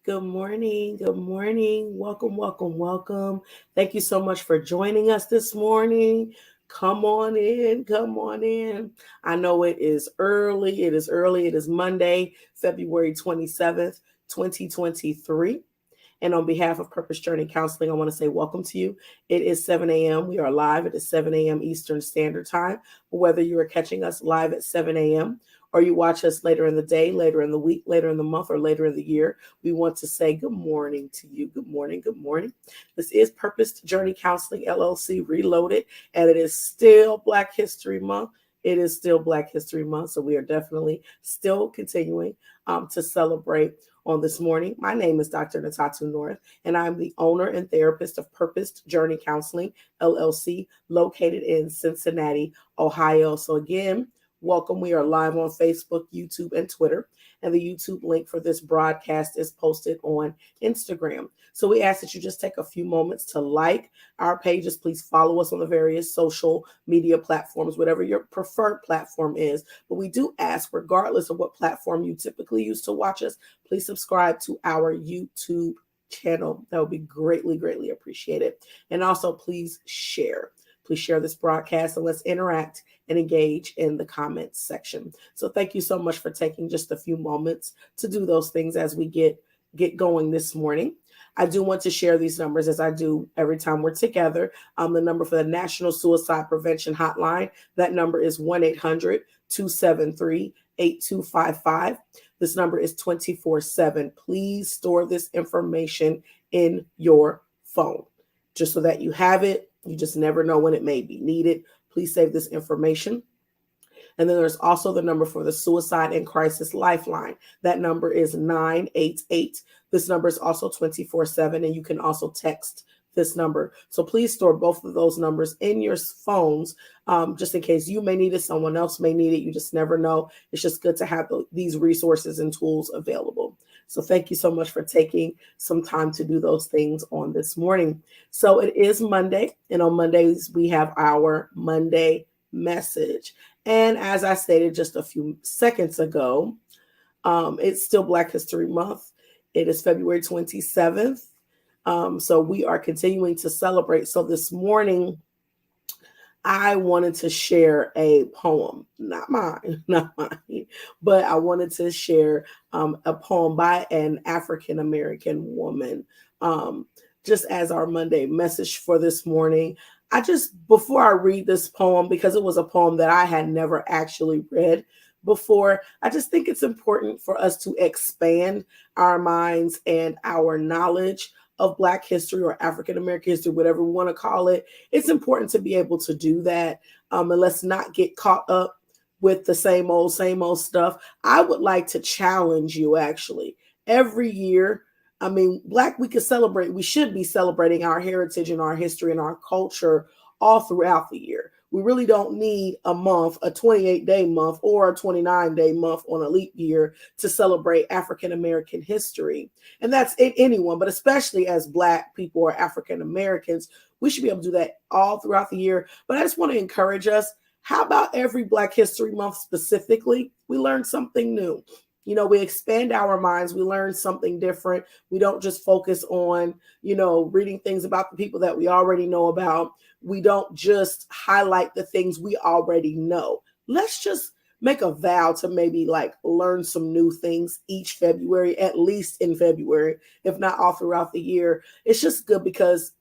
Good morning. Good morning. Welcome, welcome, welcome. Thank you so much for joining us this morning. Come on in. Come on in. I know it is early. It is early. It is Monday, February 27th, 2023. And on behalf of Purpose Journey Counseling, I want to say welcome to you. It is 7 a.m. We are live. It is 7 a.m. Eastern Standard Time. Whether you are catching us live at 7 a.m. or you watch us later in the day, later in the week, later in the month, or later in the year, we want to say good morning to you. Good morning. Good morning. This is Purpose Journey Counseling LLC Reloaded, and it is still Black History Month. It is still Black History Month, so we are definitely still continuing to celebrate on this morning. My name is Dr. Natatu North, and I'm the owner and therapist of Purpose Journey Counseling, LLC, located in Cincinnati, Ohio. So again, welcome. We are live on Facebook, YouTube, and Twitter. And the YouTube link for this broadcast is posted on Instagram. So we ask that you just take a few moments to like our pages. Please follow us on the various social media platforms, whatever your preferred platform is. But we do ask, regardless of what platform you typically use to watch us, please subscribe to our YouTube channel. That would be greatly, greatly appreciated. And also, please share. Please share this broadcast and let's interact and engage in the comments section. So thank you so much for taking just a few moments to do those things as we get going this morning. I do want to share these numbers as I do every time we're together. The number for the National Suicide Prevention Hotline, that number is 1-800-273-8255. This number is 24/7. Please store this information in your phone just so that you have it. You just never know when it may be needed. Please save this information. And then there's also the number for the Suicide and Crisis Lifeline. That number is 988. This number is also 24/7, and you can also text this number. So please store both of those numbers in your phones, just in case you may need it, someone else may need it. You just never know. It's just good to have these resources and tools available. So thank you so much for taking some time to do those things on this morning. So it is Monday, and on Mondays we have our Monday message. And as I stated just a few seconds ago, it's still Black History Month. It is February 27th. So we are continuing to celebrate. So this morning, I wanted to share a poem, not mine, but I wanted to share a poem by an African-American woman, just as our Monday message for this morning. Before I read this poem, because it was a poem that I had never actually read before, I just think it's important for us to expand our minds and our knowledge of Black history or African American history, whatever we want to call it. It's important to be able to do that. And let's not get caught up with the same old stuff. I would like to challenge you actually every year. I mean, we should be celebrating our heritage and our history and our culture all throughout the year. We really don't need a month, a 28-day month or a 29-day month on a leap year to celebrate African American history. And that's anyone, but especially as Black people or African Americans, we should be able to do that all throughout the year. But I just want to encourage us. How about every Black History Month specifically, we learn something new? We expand our minds. We learn something different. We don't just focus on, reading things about the people that we already know about. We don't just highlight the things we already know. Let's just make a vow to maybe learn some new things each February, at least in February, if not all throughout the year. It's just good because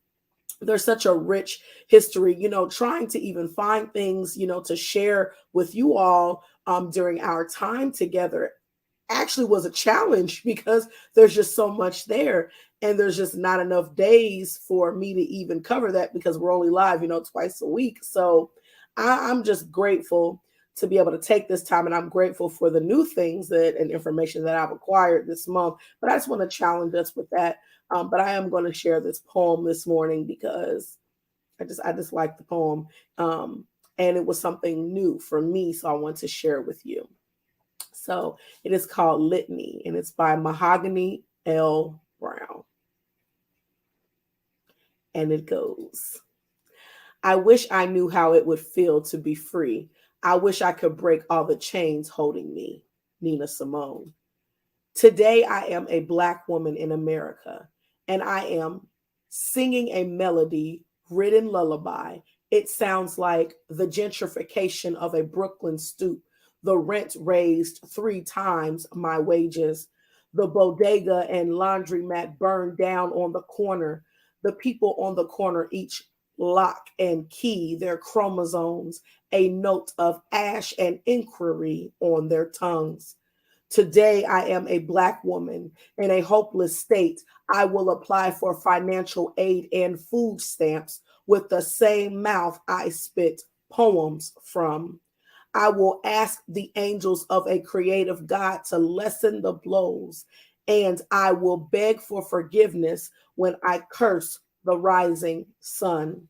there's such a rich history, trying to even find things, to share with you all during our time together actually was a challenge because there's just so much there and there's just not enough days for me to even cover that because we're only live, twice a week. So I'm just grateful to be able to take this time, and I'm grateful for the new things and information that I've acquired this month. But I just want to challenge us with that. But I am going to share this poem this morning because I just like the poem, and it was something new for me, so I want to share it with you. So it is called Litany, and it's by Mahogany L. Browne. And it goes, I wish I knew how it would feel to be free. I wish I could break all the chains holding me. Nina Simone. Today, I am a Black woman in America, and I am singing a melody written lullaby. It sounds like the gentrification of a Brooklyn stoop, the rent raised 3 times my wages, the bodega and laundromat burned down on the corner, the people on the corner each lock and key their chromosomes, a note of ash and inquiry on their tongues. Today, I am a Black woman in a hopeless state. I will apply for financial aid and food stamps with the same mouth I spit poems from. I will ask the angels of a creative God to lessen the blows, and I will beg for forgiveness when I curse the rising sun.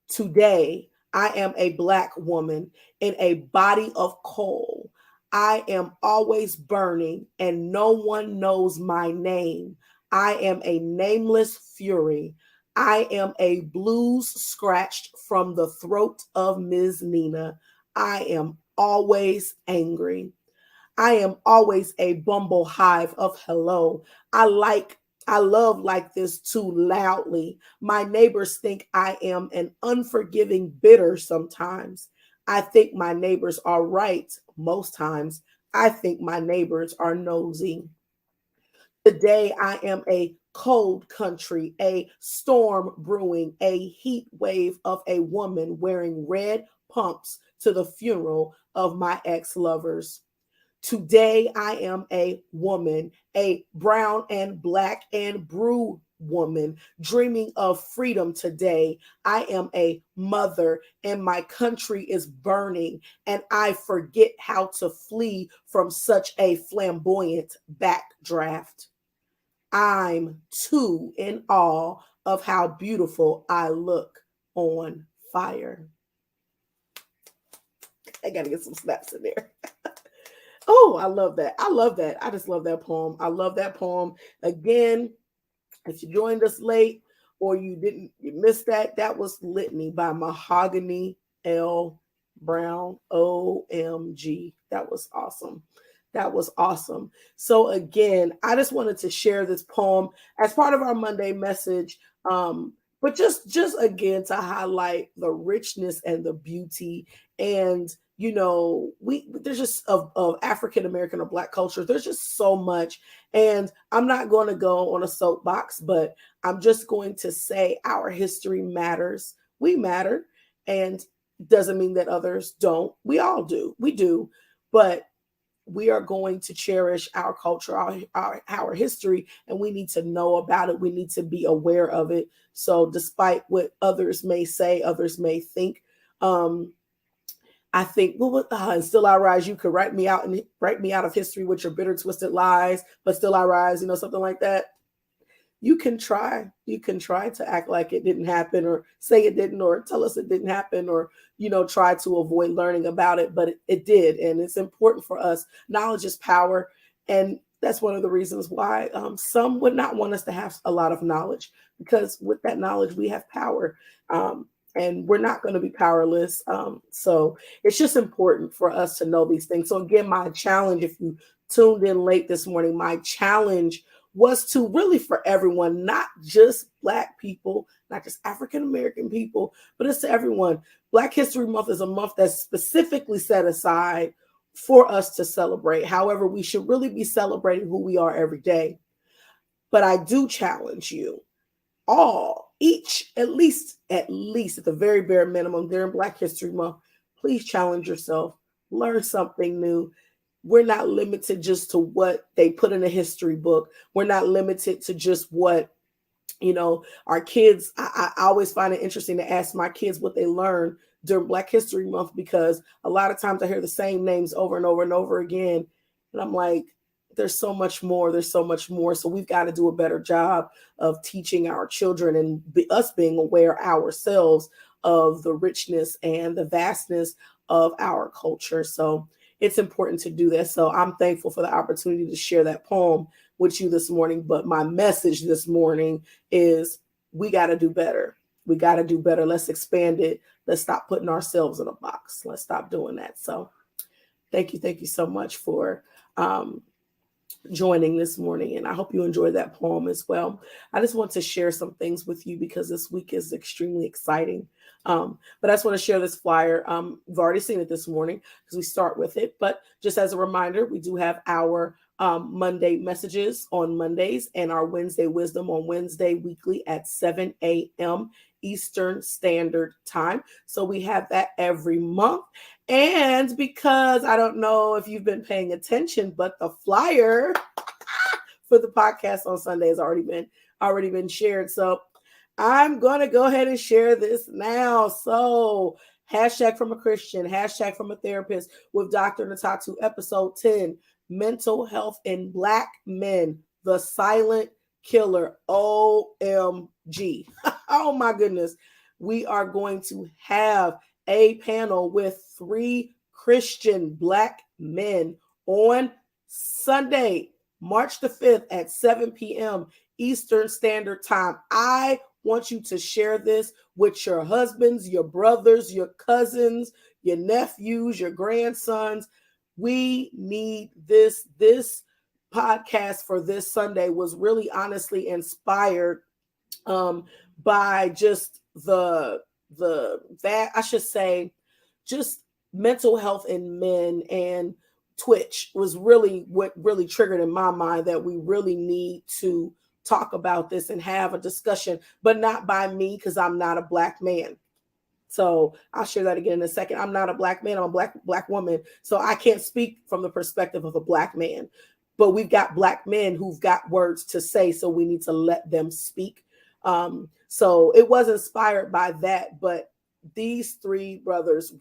Today, I am a Black woman in a body of coal. I am always burning, and no one knows my name. I am a nameless fury. I am a blues scratched from the throat of Ms. Nina. I am always angry. I am always a bumble hive of hello. I like I love like this too loudly. My neighbors think I am an unforgiving bitter sometimes. I think my neighbors are right most times. I think my neighbors are nosy. Today, I am a cold country, a storm brewing, a heat wave of a woman wearing red pumps to the funeral of my ex lovers. Today, I am a woman, a brown and black and brew woman, dreaming of freedom today. I am a mother, and my country is burning, and I forget how to flee from such a flamboyant backdraft. I'm too in awe of how beautiful I look on fire. I gotta get some snaps in there. Oh, I love that. I love that. I just love that poem. I love that poem. Again, if you joined us late or you missed that, that was Litany by Mahogany L. Browne. OMG. That was awesome. That was awesome. So again, I just wanted to share this poem as part of our Monday message. But just again to highlight the richness and the beauty, and we there's just of African American or Black culture, there's just so much. And I'm not going to go on a soapbox, but I'm just going to say our history matters. We matter. And doesn't mean that others don't. We all do. We do. But we are going to cherish our culture, our history, and we need to know about it. We need to be aware of it. So despite what others may say, others may think, I think, well, and still I rise. You could write me out of history with your bitter, twisted lies, but still I rise. Something like that. You can try to act like it didn't happen, or say it didn't, or tell us it didn't happen, or try to avoid learning about it, but it did. And it's important for us. Knowledge is power, and that's one of the reasons why some would not want us to have a lot of knowledge, because with that knowledge we have power, and we're not going to be powerless. So it's just important for us to know these things. So again, my challenge, if you tuned in late this morning, my challenge was to really for everyone, not just Black people, not just African American people, but it's to everyone. Black History Month is a month that's specifically set aside for us to celebrate. However, we should really be celebrating who we are every day. But I do challenge you all, each, at least at the very bare minimum during Black History Month, please challenge yourself, learn something new. We're not limited just to what they put in a history book. We're not limited to just what, our kids. I always find it interesting to ask my kids what they learn during Black History Month, because a lot of times I hear the same names over and over and over again. And I'm like, there's so much more. There's so much more. So we've got to do a better job of teaching our children, and us being aware ourselves of the richness and the vastness of our culture. So it's important to do that. So I'm thankful for the opportunity to share that poem with you this morning. But my message this morning is we got to do better. We got to do better. Let's expand it. Let's stop putting ourselves in a box. Let's stop doing that. So thank you. Thank you so much for joining this morning, and I hope you enjoyed that poem as well. I just want to share some things with you because this week is extremely exciting. But I just want to share this flyer. We've already seen it this morning because we start with it. But just as a reminder, we do have our Monday messages on Mondays and our Wednesday wisdom on Wednesday weekly at 7 a.m. Eastern Standard Time. So we have that every month. And because I don't know if you've been paying attention, but the flyer for the podcast on Sunday has already been shared. So I'm going to go ahead and share this now. So hashtag from a Christian, hashtag from a therapist with Dr. Natatu, episode 10, mental health in Black men, the silent killer. OMG. Oh my goodness. We are going to have a panel with 3 Christian Black men on Sunday, March the 5th at 7 p.m. Eastern Standard Time. I want you to share this with your husbands, your brothers, your cousins, your nephews, your grandsons. We need this. This podcast for this Sunday was really honestly inspired by just that I should say just mental health in men, and Twitch was really what really triggered in my mind that we really need to talk about this and have a discussion, but not by me because I'm not a Black man. So I'll share that again in a second. I'm not a Black man. I'm a black woman. So I can't speak from the perspective of a Black man, but we've got Black men who've got words to say. So we need to let them speak. So it was inspired by that, but these 3 brothers,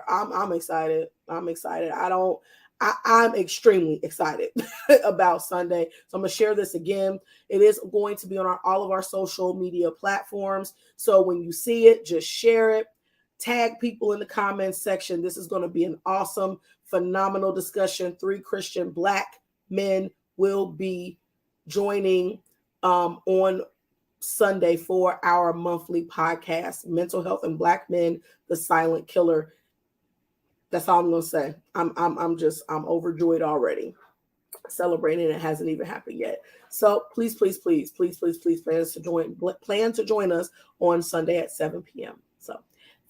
I'm excited. I'm excited. I'm extremely excited about Sunday. So I'm going to share this again. It is going to be on all of our social media platforms. So when you see it, just share it. Tag people in the comments section. This is going to be an awesome, phenomenal discussion. 3 Christian Black men will be joining on Sunday for our monthly podcast, Mental Health in Black Men, the Silent Killer. That's all I'm going to say. I'm overjoyed already. Celebrating. It hasn't even happened yet. So please plan to join us on Sunday at 7 p.m. So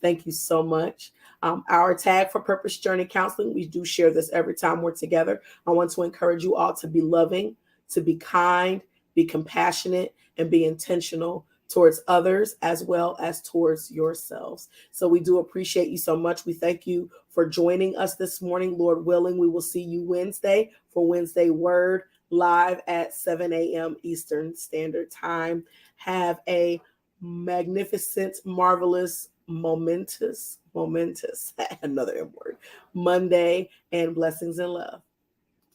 thank you so much. Our tag for Purpose Journey Counseling, we do share this every time we're together. I want to encourage you all to be loving, to be kind, be compassionate, and be intentional towards others as well as towards yourselves. So we do appreciate you so much. We thank you for joining us this morning. Lord willing, we will see you Wednesday for Wednesday Word live at 7 a.m. Eastern Standard Time. Have a magnificent, marvelous, momentous, another M word, Monday, and blessings and love.